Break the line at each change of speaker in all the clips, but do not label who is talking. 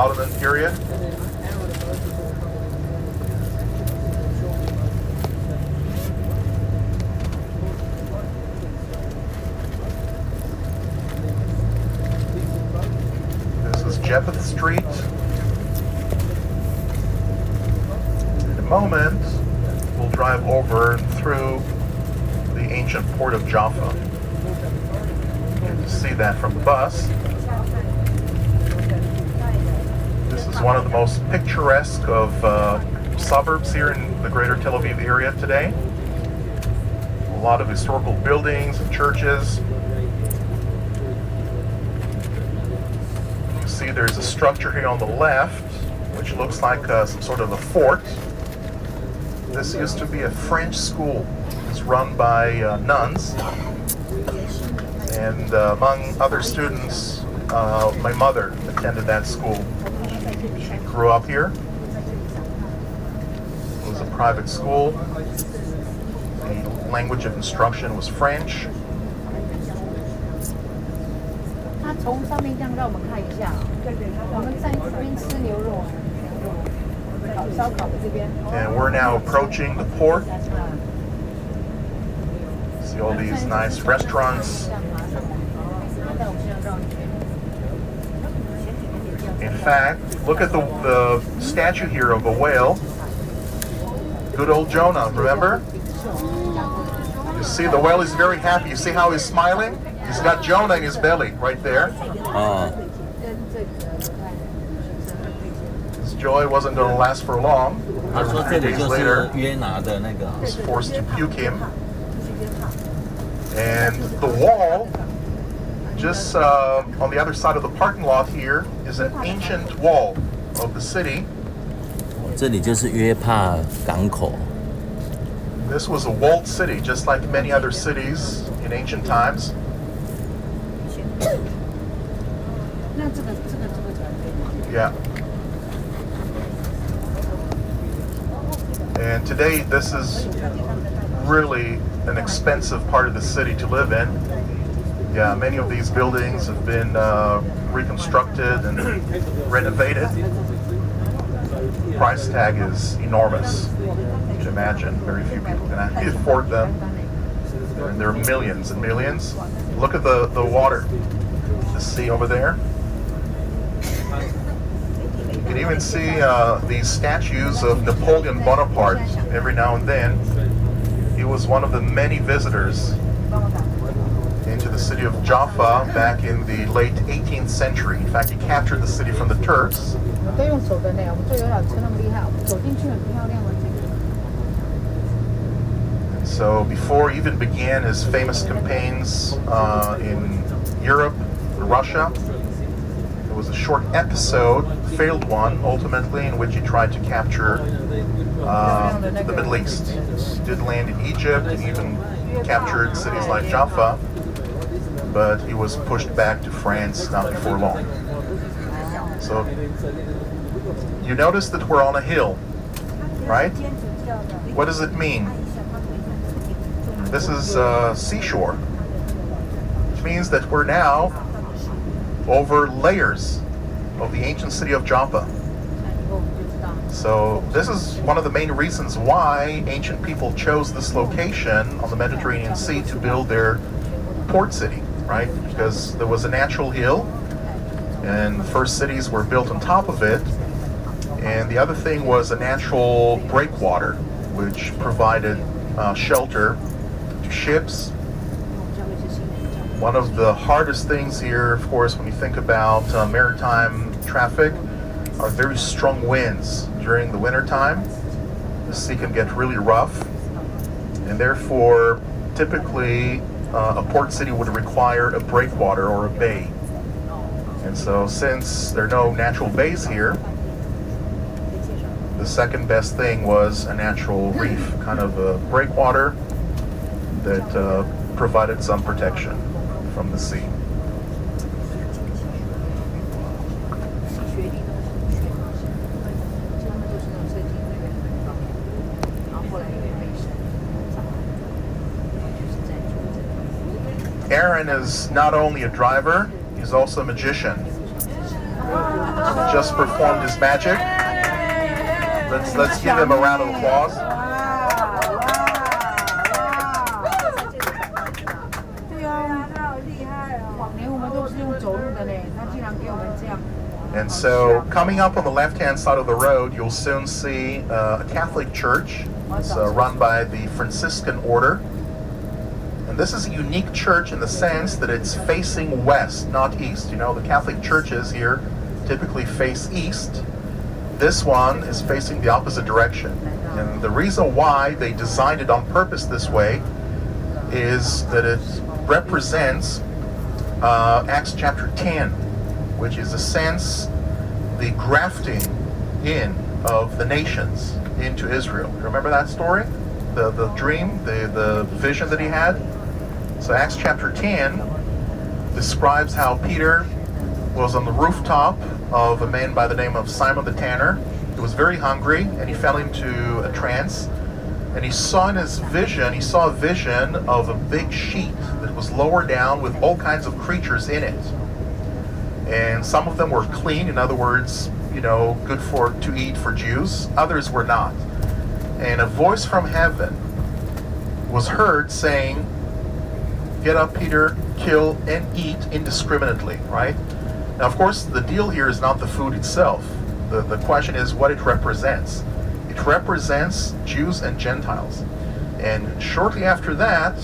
Ottoman period. This is Jepeth Street. In a moment, we'll drive over through the ancient port of Jaffa. You can see that from the bus. This is one of the most picturesque of suburbs here in the greater Tel Aviv area today. A lot of historical buildings and churches. You see there's a structure here on the left which looks like some sort of a fort. This used to be a French school. It's run by nuns. And among other students, my mother attended that school. She grew up here. It was a private school. The language of instruction was French.
他从上面这样让我们看一下，我们在这边吃牛肉，烧烤的这边。
And we're now approaching the port. See all these nice restaurants. In fact, look at the statue here of a whale. Good old Jonah, remember? You see, the whale is very happy. You see how he's smiling? He's got Jonah in his belly right there. His joy wasn't going to last for long.
他说这里就是约拿的那个。
Was forced to puke him. And the wall, just on the other side of the parking lot here, is an ancient wall of the city.
这里就是约帕港口。
This was a walled city, just like many other cities in ancient times. Yeah. And today, this is really an expensive part of the city to live in. Yeah, many of these buildings have been reconstructed and renovated. The price tag is enormous. You can imagine, very few people can actually afford them. And there are millions and millions. Look at the water, the sea over there. You can even see these statues of Napoleon Bonaparte every now and then. He was one of the many visitors into the city of Jaffa back in the late 18th century. In fact, he captured the city from the Turks. And so before he even began his famous campaigns in Europe, Russia, there was a short episode, failed one ultimately, in which he tried to capture the Middle East. He did land in Egypt and even captured cities like Jaffa, but he was pushed back to France not before long. So you notice that we're on a hill, right? What does it mean? This is seashore, which means that we're now over layers of the ancient city of Jaffa. So this is one of the main reasons why ancient people chose this location on the Mediterranean Sea to build their port city, right? Because there was a natural hill, and the first cities were built on top of it. And the other thing was a natural breakwater, which provided shelter to ships. One of the hardest things here, of course, when you think about maritime traffic, are very strong winds during the winter time. The sea can get really rough, and therefore, typically, a port city would require a breakwater or a bay. And so, since there are no natural bays here, the second best thing was a natural reef, kind of a breakwater that provided some protection from the sea. Aaron is not only a driver, he's also a magician. just performed his magic. Let's give him a round of applause.
对啊，他好厉害哦！往年我们都是用走路的嘞，他竟然给我们这样。
And so, coming up on the left-hand side of the road, you'll soon see a Catholic church. It's run by the Franciscan order. And this is a unique church in the sense that it's facing west, not east. You know, the Catholic churches here typically face east. This one is facing the opposite direction. And the reason why they designed it on purpose this way is that it represents Acts chapter 10, which is a sense the grafting in of the nations into Israel. Remember that story? The dream, the vision that he had? So Acts chapter 10 describes how Peter was on the rooftop of a man by the name of Simon the Tanner. He was very hungry and he fell into a trance. And he saw in his vision, he saw a vision of a big sheet that was lowered down with all kinds of creatures in it. And some of them were clean, in other words, you know, good to eat for Jews. Others were not. And a voice from heaven was heard saying, "Get up, Peter, kill and eat indiscriminately," right? Now, of course, the deal here is not the food itself. The question is what it represents. It represents Jews and Gentiles. And shortly after that,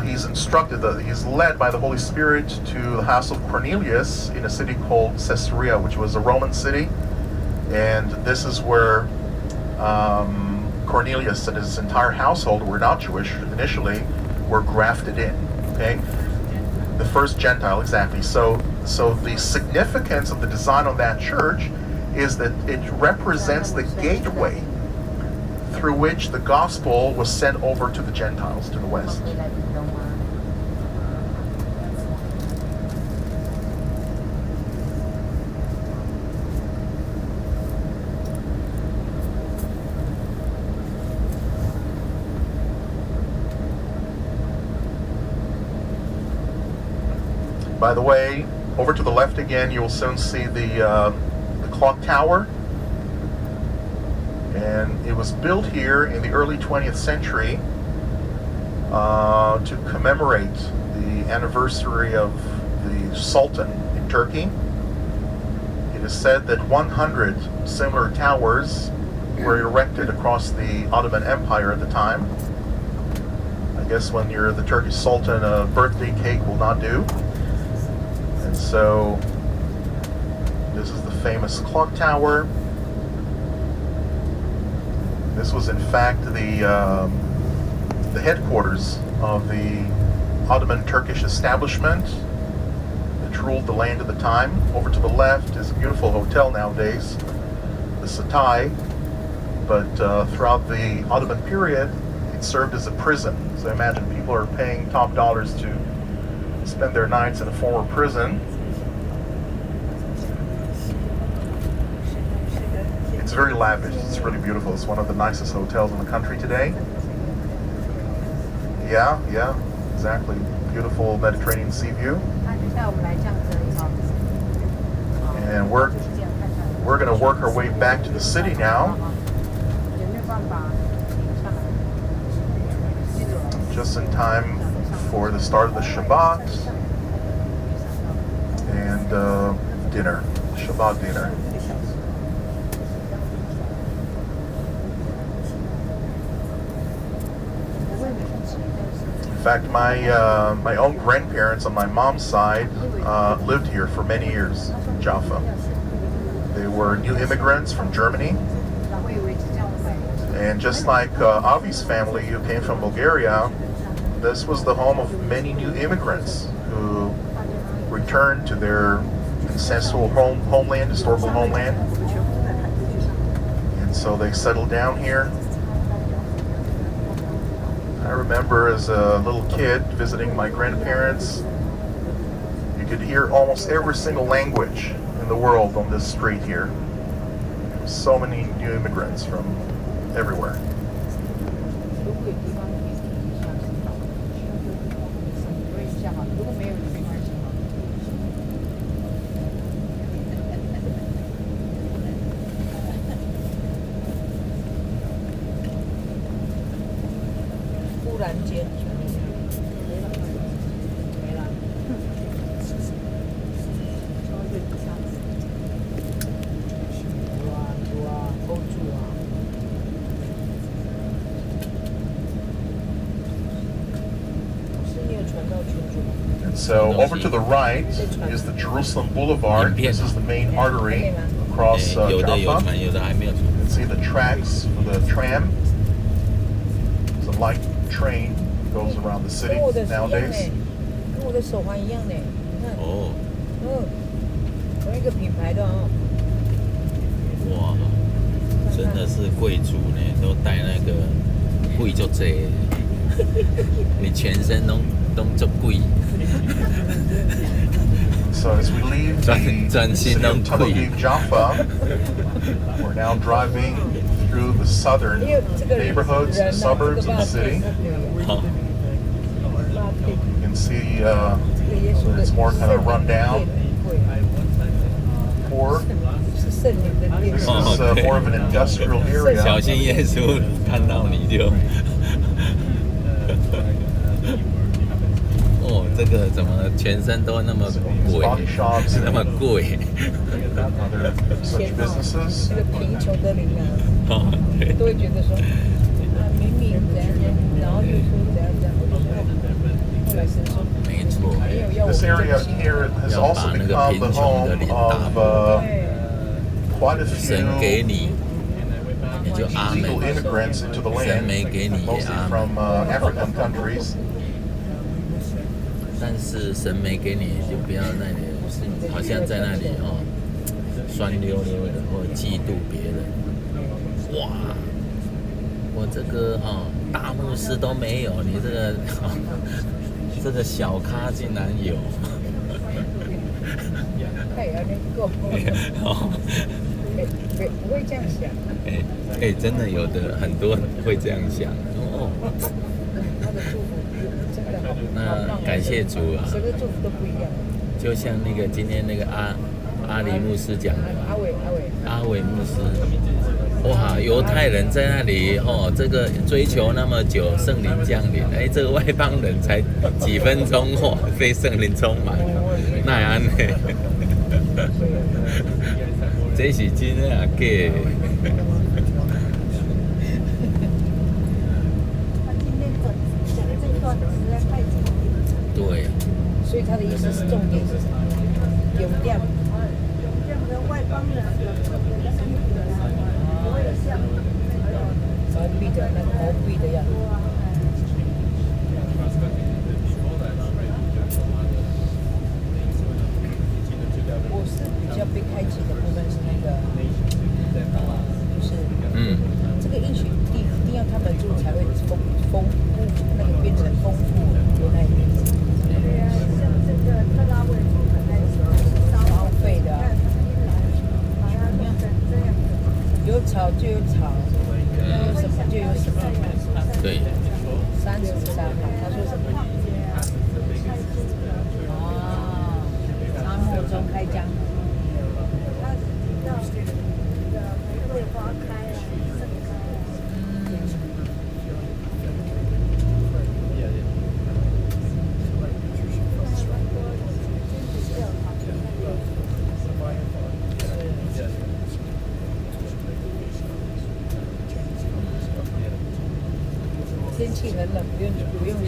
he's instructed, he's led by the Holy Spirit to the house of Cornelius in a city called Caesarea, which was a Roman city. And this is where Cornelius and his entire household, who were not Jewish initially, were grafted in. Okay? The first Gentile, exactly. So the significance of the design on that church is that it represents the gateway through which the gospel was sent over to the Gentiles, to the West. By the way, over to the left again, you'll soon see the clock tower. And it was built here in the early 20th century to commemorate the anniversary of the Sultan in Turkey. It is said that 100 similar towers were erected across the Ottoman Empire at the time. I guess when you're the Turkish Sultan, a birthday cake will not do. And so this is the famous clock tower. This was in fact the headquarters of the Ottoman Turkish establishment that ruled the land at the time. Over to the left is a beautiful hotel nowadays, the Satay, but throughout the Ottoman period it served as a prison. So imagine people are paying top dollars to spend their nights in a former prison. It's very lavish. It's really beautiful. It's one of the nicest hotels in the country today. Yeah, exactly. Beautiful Mediterranean sea view. And we're going to work our way back to the city now. Just in time for the start of the Shabbat and dinner, Shabbat dinner. In fact, my own grandparents on my mom's side lived here for many years, in Jaffa. They were new immigrants from Germany. And just like Avi's family who came from Bulgaria, this was the home of many new immigrants who returned to their ancestral homeland, historical homeland. And so they settled down here. I remember as a little kid visiting my grandparents, you could hear almost every single language in the world on this street here. So many new immigrants from everywhere. So over to the right is the Jerusalem Boulevard. This is the main artery across
有的有
Jaffa.
船，有的还没有船。
You can see the tracks for the tram. It's a light train that goes around the city
跟我的一样
nowadays.
呢，跟我的手环一样呢。你看，
哦，
同一个品牌的哦。
哇，真的是贵族呢，都带那个贵就这，你全身都做贵。
So as we leave the city of Tel Aviv Jaffa, we're now driving through the southern neighborhoods, the suburbs of the city.
好，
You can see it's more kind of run down. Poor.
是圣灵的店。
This is more of an industrial
小
area.
心耶稣看到你就。哦，这个怎么全身都那么贵
Body shops
那么
and
贵？
other such businesses.
这个贫穷的灵啊，
哦，对，
都会觉得说，明明怎样怎样，然后又说怎样怎样，后来神说
没错，
没有要我
This
们
area
这么
here has also become the home of quite a
神
few
给你，你就阿门
illegal。immigrants into the
神
land,
没给你也
mostly
阿门，
from African countries.
但是神没给你，就不要那里，好像在那里哦，酸溜溜的，或嫉妒别人。哇，我这个哈、大牧师都没有，你这个、这个小咖竟然有。
他也要那够，
哦，
不会这样想。
真的有的很多人会这样想哦。
他的祝福真的好，
那感谢主啊！
神的祝福都不一样。
就像那个今天那个阿里牧师讲的，阿伟牧师，哇，犹太人在那里哦，这个追求那么久，圣灵降临，这个外邦人才几分钟哦，被圣灵充满，那样呢？这是真的啊，假的？对，
所以他的意思是重点是什么？有量。外邦人毛笔的那个毛笔的样子。我是比较被开启的部分是那个，就是这个应许地一定要他们住才会丰富，那个变成丰富有那一点。对啊，像这个特拉维夫消费的、啊，有草就有草，有什么就有什么。
对。
33嘛，他说什么？哦，沙漠中开疆。玫瑰花开了，盛开了。天气很冷，不用去。